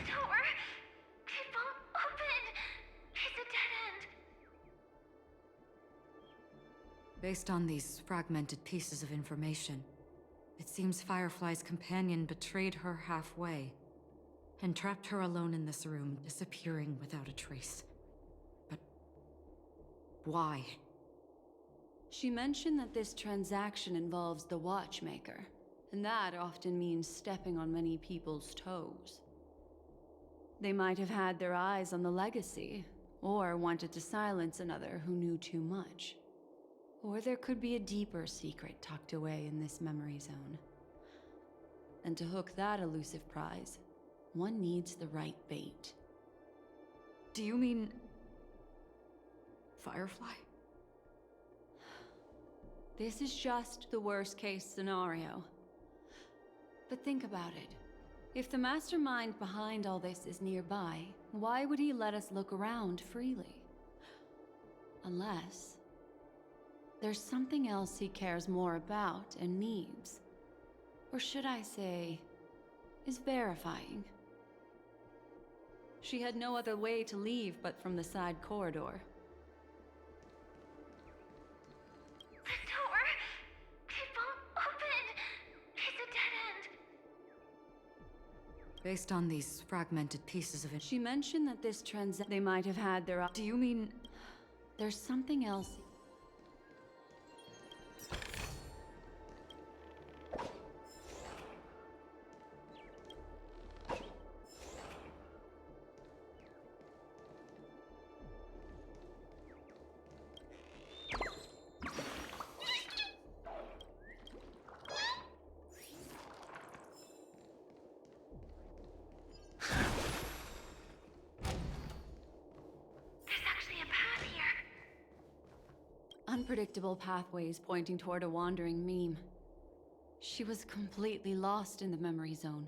door! It won't open! It's a dead end! Based on these fragmented pieces of information, it seems Firefly's companion betrayed her halfway and trapped her alone in this room, disappearing without a trace. But why? She mentioned that this transaction involves the watchmaker, and that often means stepping on many people's toes. They might have had their eyes on the legacy, or wanted to silence another who knew too much. Or there could be a deeper secret tucked away in this memory zone. And to hook that elusive prize, one needs the right bait. Do you mean Firefly? This is just the worst-case scenario. But think about it. If the mastermind behind all this is nearby, why would he let us look around freely? Unless there's something else he cares more about and needs. Or should I say, is verifying. She had no other way to leave but from the side corridor. The door! It won't open! It's a dead end! Based on these fragmented pieces of She mentioned that this they might have had their... Do you mean... There's something else. Unpredictable pathways pointing toward a wandering meme. She was completely lost in the memory zone.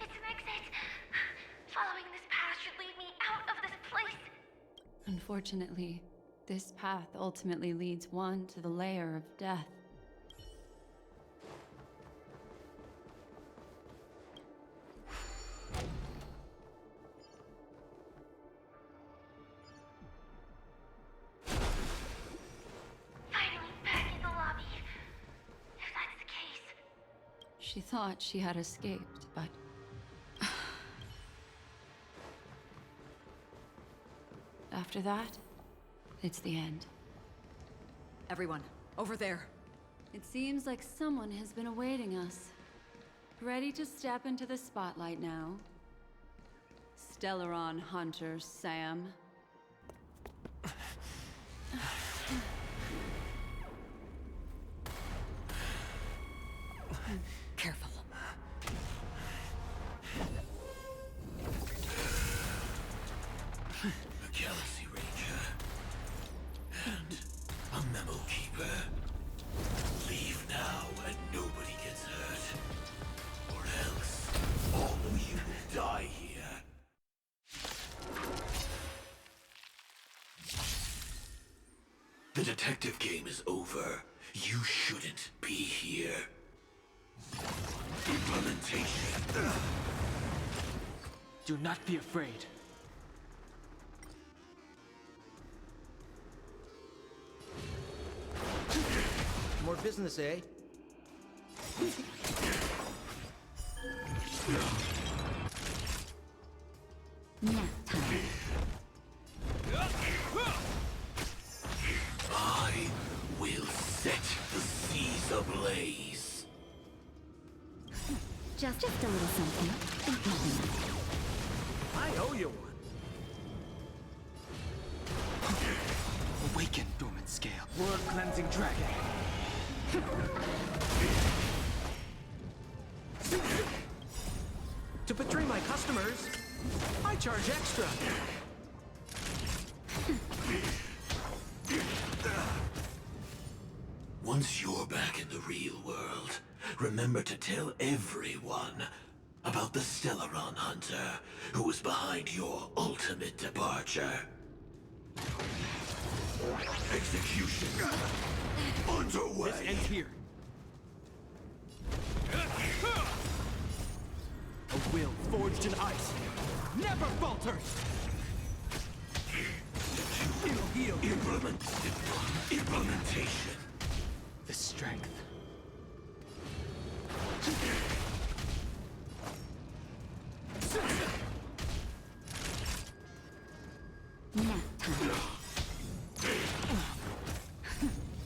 It's an exit! Following this path should lead me out of this place! Unfortunately, this path ultimately leads one to the lair of death. Finally back in the lobby. If that's the case. She thought she had escaped, but... After that, it's the end. Everyone, over there. It seems like someone has been awaiting us. Ready to step into the spotlight now. Stellaron Hunter Sam. Careful. A Galaxy Ranger. And a Memo Keeper. Leave now and nobody gets hurt. Or else, all of you will die here. The detective game is over. You shouldn't be here. Implementation. Do not be afraid. More business, eh? Nap time. I will set the seas ablaze. Just a little something. I owe you one. Awaken, dormant scale. World cleansing dragon. To betray my customers, I charge extra. Once you're back in the real world, remember to tell everyone about the Stellaron Hunter who was behind your ultimate departure. Execution underway. This ends here. A will forged in ice never falters. It'll heal. Implementation. The strength. Nap time.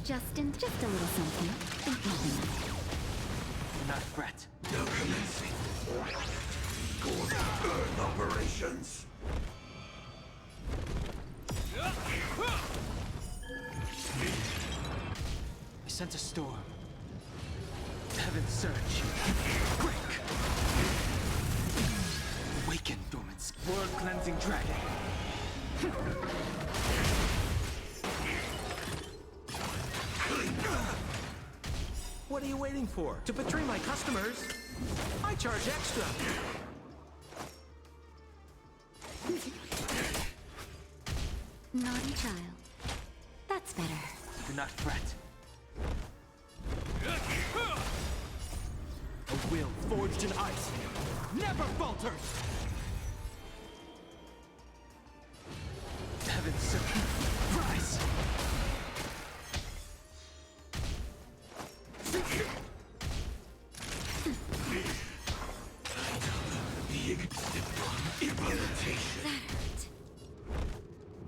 Just a little something. Think nothing. Do not fret. Now commencing. Gordon Earth operations. I sense a storm. Heaven surge. Break. Awaken, dormant. World cleansing dragon. What are you waiting for? To betray my customers? I charge extra. Naughty child. That's better. Do not fret. A will forged in ice never falters. Heaven surge. Rise. Implementation.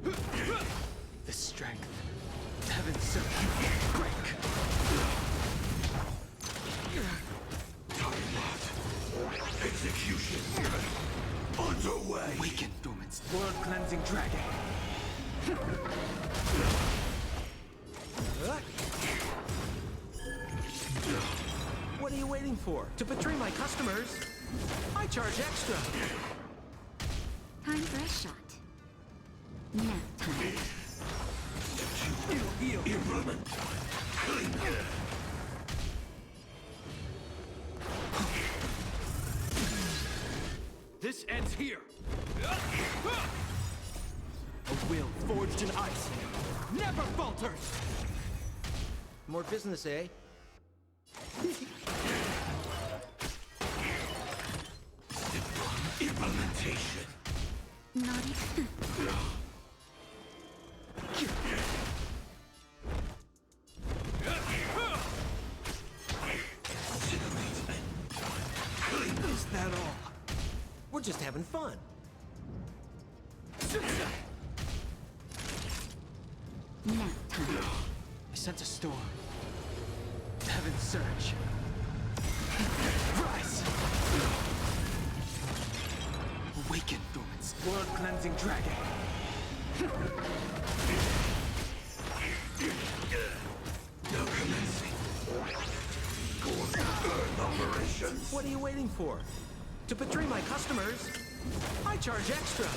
That hurt. The strength. Heaven surge. Break. Execution underway. Awaken, dormant. World cleansing dragon. What are you waiting for? To betray my customers? I charge extra. Time for a shot. Nap time. It'll heal. Implement. This ends here. A will forged in ice never falters. More business, eh? Implementation. Naughty. Is that all? We're just having fun. Nap time. I sense a storm. Heaven surge. Rise! Awaken, dormant. World cleansing dragon. Now commencing. Gordon Earth operations. What are you waiting for? To betray my customers? I charge extra.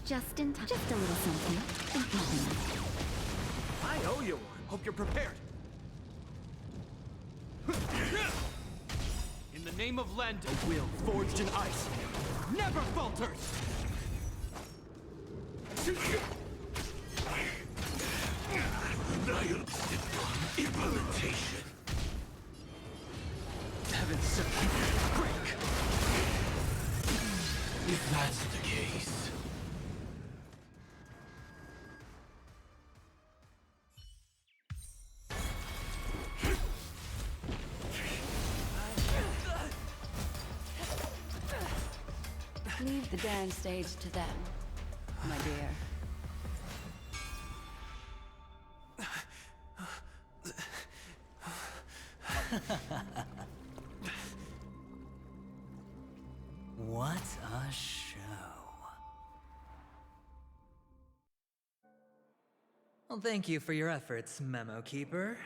Just in time. Just a little something. Think nothing. I owe you one. Hope you're prepared. In the name of Lend, a will forged in ice never falters. Implementation. Heaven surge. Break. If that's the case. Leave the dance stage to them, my dear. What a show. Well, thank you for your efforts, Memo Keeper.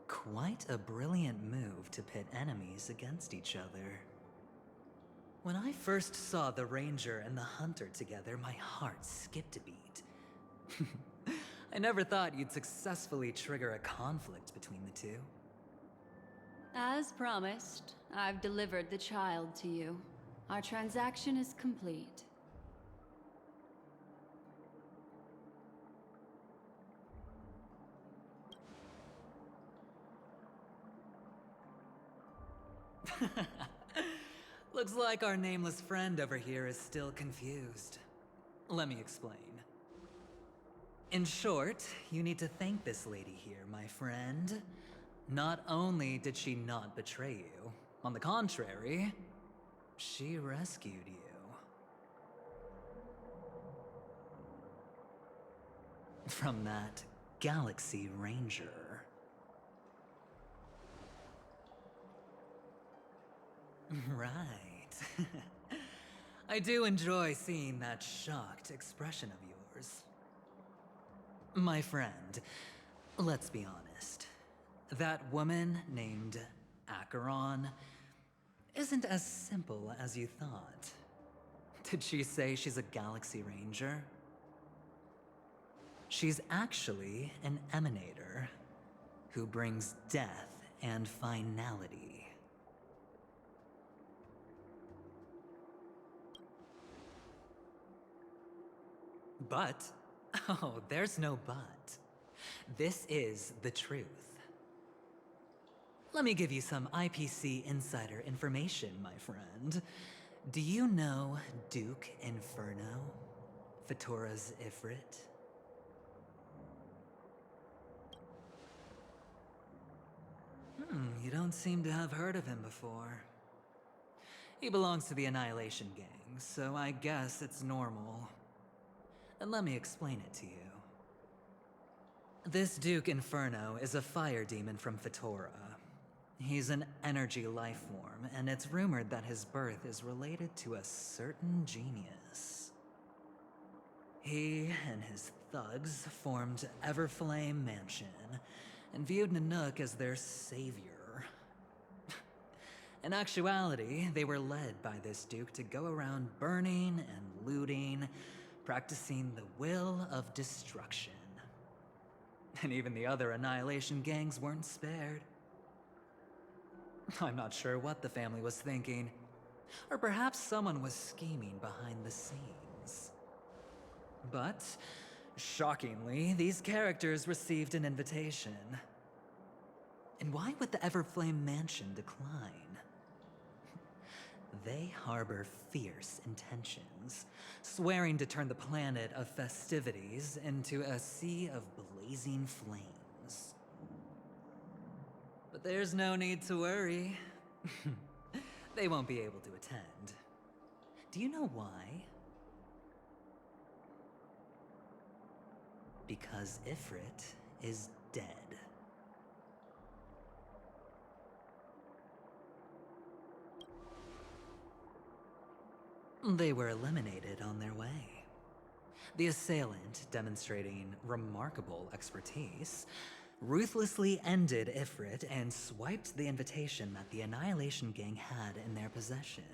Quite a brilliant move to pit enemies against each other. When I first saw the Ranger and the Hunter together, my heart skipped a beat. I never thought you'd successfully trigger a conflict between the two. As promised, I've delivered the child to you. Our transaction is complete. Looks like our nameless friend over here is still confused. Let me explain. In short, you need to thank this lady here, my friend. Not only did she not betray you, on the contrary, she rescued you. From that Galaxy Ranger. Right. I do enjoy seeing that shocked expression of yours. My friend, let's be honest. That woman named Acheron isn't as simple as you thought. Did she say she's a Galaxy Ranger? She's actually an emanator who brings death and finality. But, oh, there's no but. This is the truth. Let me give you some IPC insider information, my friend. Do you know Duke Inferno? Fatora's Ifrit? You don't seem to have heard of him before. He belongs to the Annihilation Gang, so I guess it's normal. And let me explain it to you. This Duke Inferno is a fire demon from Fatora. He's an energy life form, and it's rumored that his birth is related to a certain genius. He and his thugs formed Everflame Mansion, and viewed Nanook as their savior. In actuality, they were led by this Duke to go around burning and looting, practicing the will of destruction. And even the other Annihilation gangs weren't spared. I'm not sure what the family was thinking. Or perhaps someone was scheming behind the scenes. But, shockingly, these characters received an invitation. And why would the Everflame Mansion decline? They harbor fierce intentions, swearing to turn the planet of festivities into a sea of blazing flames. But there's no need to worry. They won't be able to attend. Do you know why? Because Ifrit is dead. They were eliminated on their way. The assailant, demonstrating remarkable expertise, ruthlessly ended Ifrit and swiped the invitation that the Annihilation Gang had in their possession.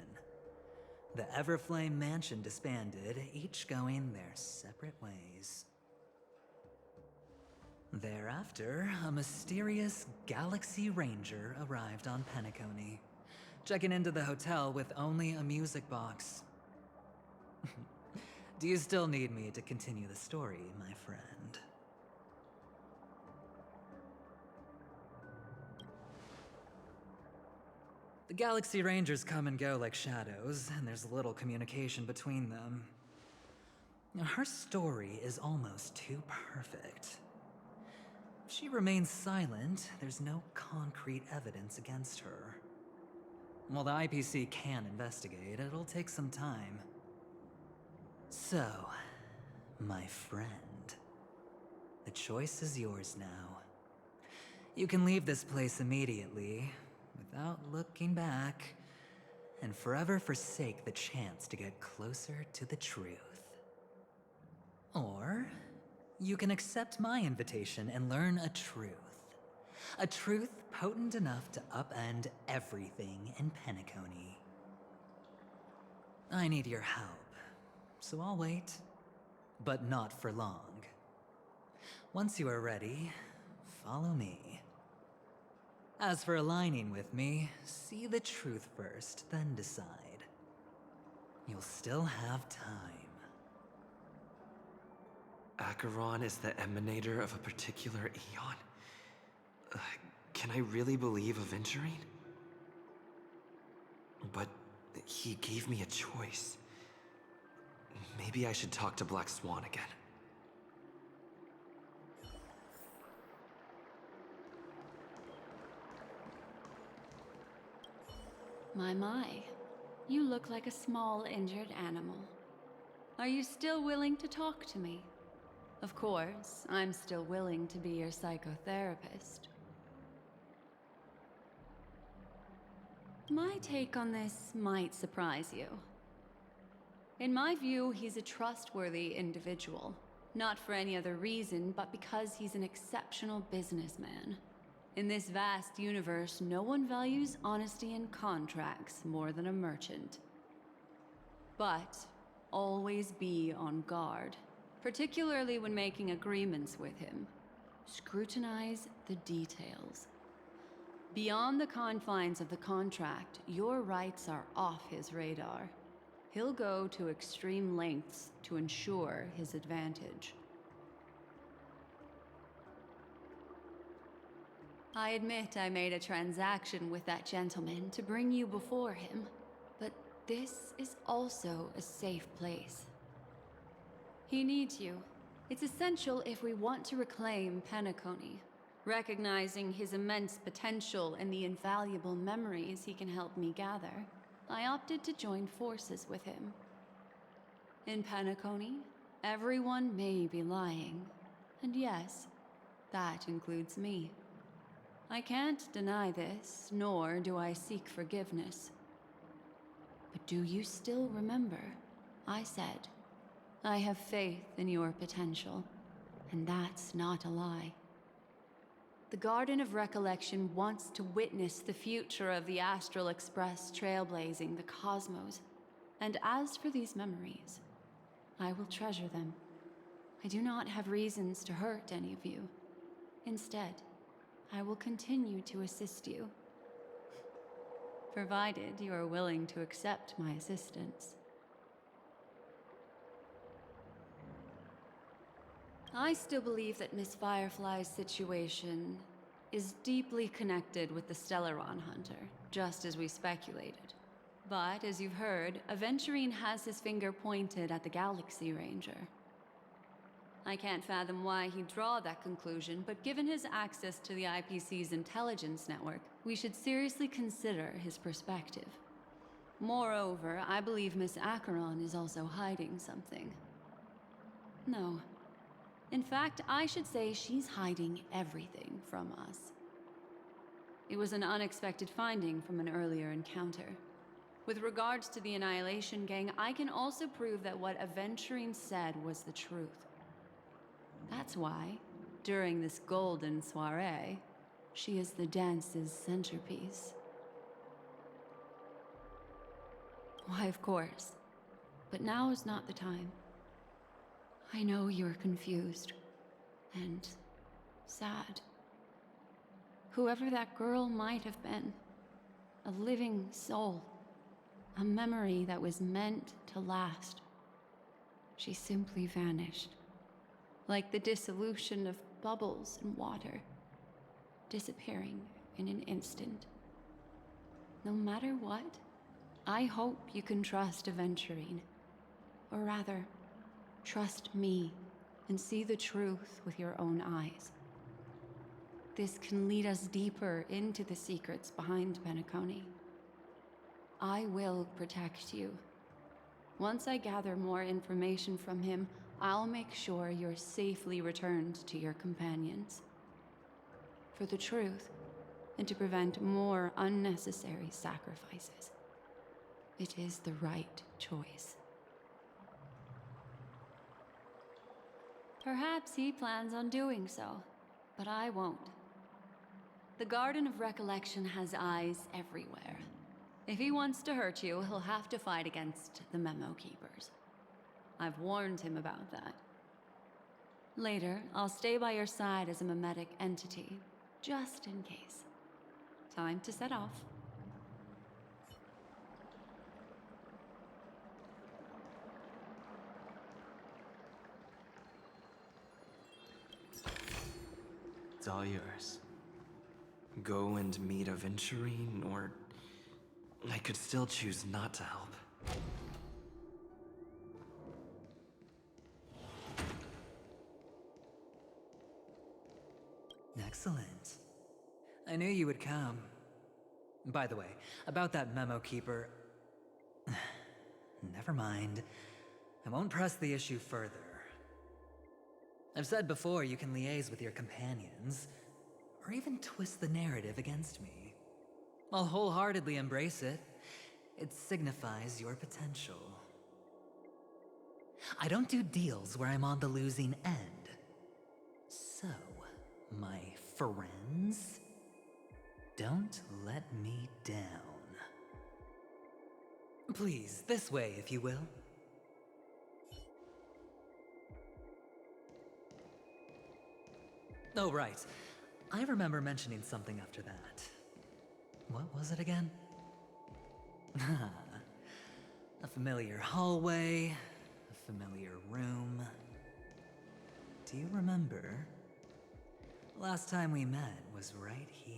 The Everflame Mansion disbanded, each going their separate ways. Thereafter, a mysterious Galaxy Ranger arrived on Penacony, checking into the hotel with only a music box. Do you still need me to continue the story, my friend? The Galaxy Rangers come and go like shadows, and there's little communication between them. Her story is almost too perfect. If she remains silent, there's no concrete evidence against her. While the IPC can investigate, it'll take some time. So, my friend, the choice is yours now. You can leave this place immediately, without looking back, and forever forsake the chance to get closer to the truth. Or, you can accept my invitation and learn a truth. A truth potent enough to upend everything in Penacony. I need your help, so I'll wait, but not for long. Once you are ready, follow me. As for aligning with me, see the truth first, then decide. You'll still have time. Acheron is the emanator of a particular eon? Can I really believe Aventurine? But he gave me a choice. Maybe I should talk to Black Swan again. My. You look like a small, injured animal. Are you still willing to talk to me? Of course, I'm still willing to be your psychotherapist. My take on this might surprise you. In my view, he's a trustworthy individual. Not for any other reason, but because he's an exceptional businessman. In this vast universe, no one values honesty in contracts more than a merchant. But always be on guard, particularly when making agreements with him. Scrutinize the details. Beyond the confines of the contract, your rights are off his radar. He'll go to extreme lengths to ensure his advantage. I admit I made a transaction with that gentleman to bring you before him, but this is also a safe place. He needs you. It's essential if we want to reclaim Penacony. Recognizing his immense potential and the invaluable memories he can help me gather, I opted to join forces with him. In Penacony, everyone may be lying, and yes, that includes me. I can't deny this, nor do I seek forgiveness. But do you still remember? I said, I have faith in your potential, and that's not a lie. The Garden of Recollection wants to witness the future of the Astral Express trailblazing the cosmos. And as for these memories, I will treasure them. I do not have reasons to hurt any of you. Instead, I will continue to assist you, provided you are willing to accept my assistance. I still believe that Miss Firefly's situation is deeply connected with the Stellaron Hunter, just as we speculated. But, as you've heard, Aventurine has his finger pointed at the Galaxy Ranger. I can't fathom why he'd draw that conclusion, but given his access to the IPC's intelligence network, we should seriously consider his perspective. Moreover, I believe Miss Acheron is also hiding something. No. In fact, I should say she's hiding everything from us. It was an unexpected finding from an earlier encounter. With regards to the Annihilation Gang, I can also prove that what Aventurine said was the truth. That's why, during this golden soiree, she is the dance's centerpiece. Why, of course. But now is not the time. I know you're confused and sad. Whoever that girl might have been, a living soul, a memory that was meant to last. She simply vanished, like the dissolution of bubbles in water, disappearing in an instant. No matter what, I hope you can trust Aventurine, or rather, trust me and see the truth with your own eyes. This can lead us deeper into the secrets behind Penacony. I will protect you. Once I gather more information from him, I'll make sure you're safely returned to your companions. For the truth, and to prevent more unnecessary sacrifices. It is the right choice. Perhaps he plans on doing so, but I won't. The Garden of Recollection has eyes everywhere. If he wants to hurt you, he'll have to fight against the Memo Keepers. I've warned him about that. Later, I'll stay by your side as a memetic entity, just in case. Time to set off. It's all yours. Go and meet Aventurine, or I could still choose not to help. Excellent. I knew you would come. By the way, about that memo keeper... Never mind. I won't press the issue further. I've said before you can liaise with your companions, or even twist the narrative against me. I'll wholeheartedly embrace it. It signifies your potential. I don't do deals where I'm on the losing end. So, my friends, don't let me down. Please, this way, if you will. Oh, right. I remember mentioning something after that. What was it again? A familiar hallway, a familiar room. Do you remember? Last time we met was right here.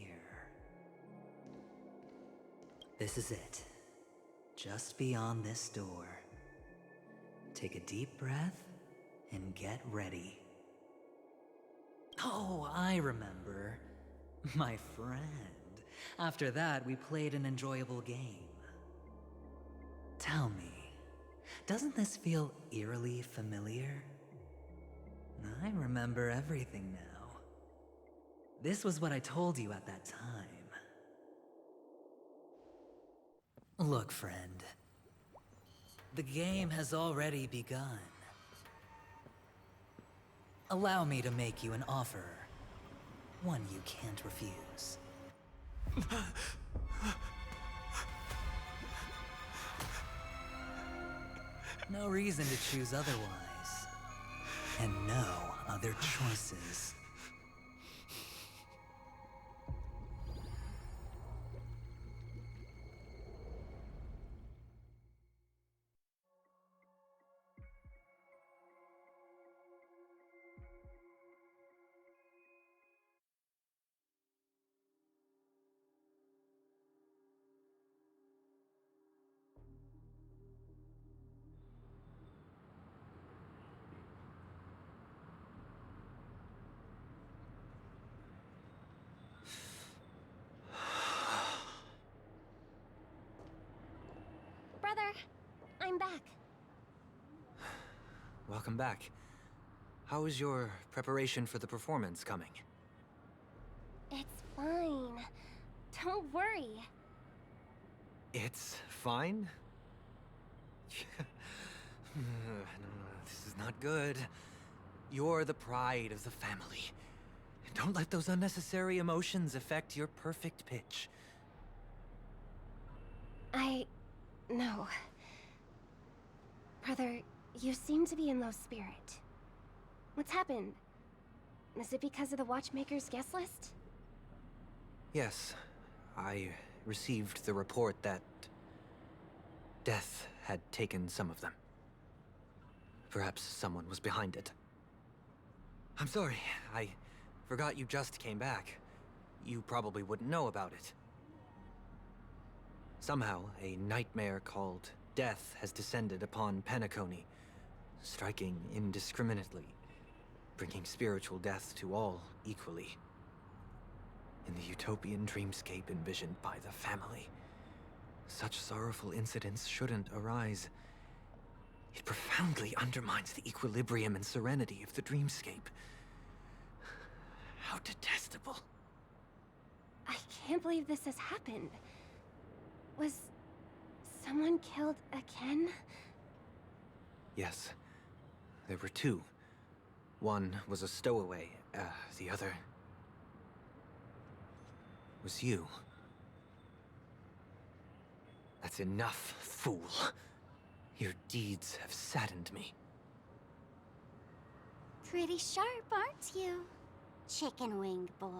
This is it. Just beyond this door. Take a deep breath and get ready. Oh, I remember. My friend. After that, we played an enjoyable game. Tell me, doesn't this feel eerily familiar? I remember everything now. This was what I told you at that time. Look, friend. The game has already begun. Allow me to make you an offer. One you can't refuse. No reason to choose otherwise. And no other choices. Brother, I'm back. Welcome back. How is your preparation for the performance coming? It's fine. Don't worry. It's fine? No, this is not good. You're the pride of the family. Don't let those unnecessary emotions affect your perfect pitch. No. Brother, you seem to be in low spirit. What's happened? Is it because of the Watchmaker's guest list? Yes, I received the report that death had taken some of them. Perhaps someone was behind it. I'm sorry, I forgot you just came back. You probably wouldn't know about it. Somehow, a nightmare called death has descended upon Penacony, striking indiscriminately, bringing spiritual death to all equally. In the utopian dreamscape envisioned by the family, such sorrowful incidents shouldn't arise. It profoundly undermines the equilibrium and serenity of the dreamscape. How detestable. I can't believe this has happened. Was someone killed again? Yes. There were two. One was a stowaway, the other was you. That's enough, fool. Your deeds have saddened me. Pretty sharp, aren't you, chicken wing boy?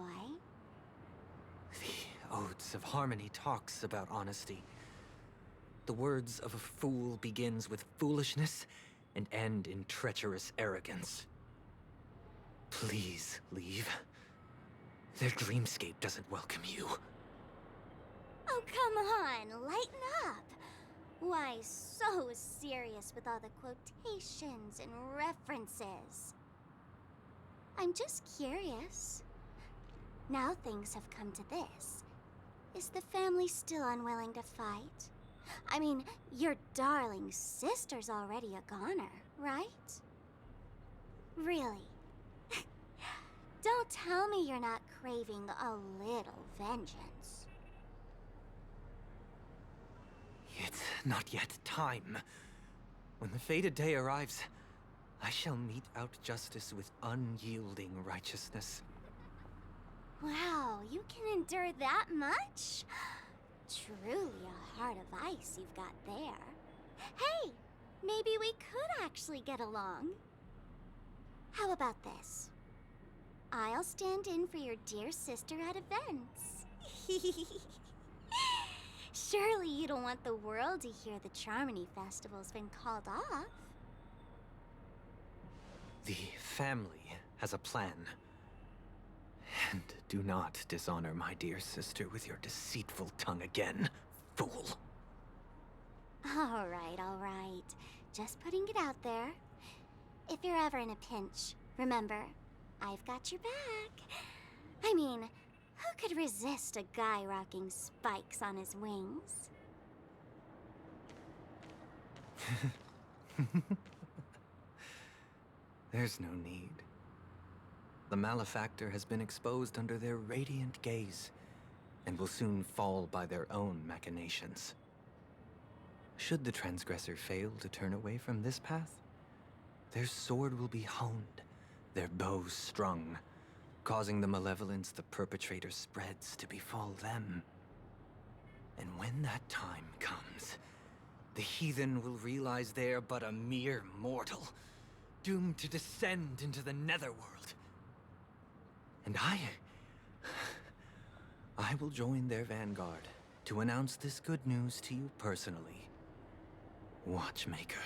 The Odes of Harmony talks about honesty. The words of a fool begins with foolishness and end in treacherous arrogance. Please leave. Their dreamscape doesn't welcome you. Oh, come on, lighten up. Why so serious with all the quotations and references? I'm just curious. Now things have come to this. Is the family still unwilling to fight? I mean, your darling sister's already a goner, right? Really? Don't tell me you're not craving a little vengeance. It's not yet time. When the fated day arrives, I shall mete out justice with unyielding righteousness. Wow, you can endure that much? Truly a heart of ice you've got there. Hey, maybe we could actually get along. How about this? I'll stand in for your dear sister at events. Surely you don't want the world to hear the Charmony Festival's been called off. The family has a plan. And do not dishonor my dear sister with your deceitful tongue again, fool. All right. Just putting it out there. If you're ever in a pinch, remember, I've got your back. I mean, who could resist a guy rocking spikes on his wings? There's no need. The malefactor has been exposed under their radiant gaze, and will soon fall by their own machinations. Should the transgressor fail to turn away from this path, their sword will be honed, their bow strung, causing the malevolence the perpetrator spreads to befall them. And when that time comes, the heathen will realize they're but a mere mortal, doomed to descend into the netherworld. And I will join their vanguard to announce this good news to you personally, Watchmaker.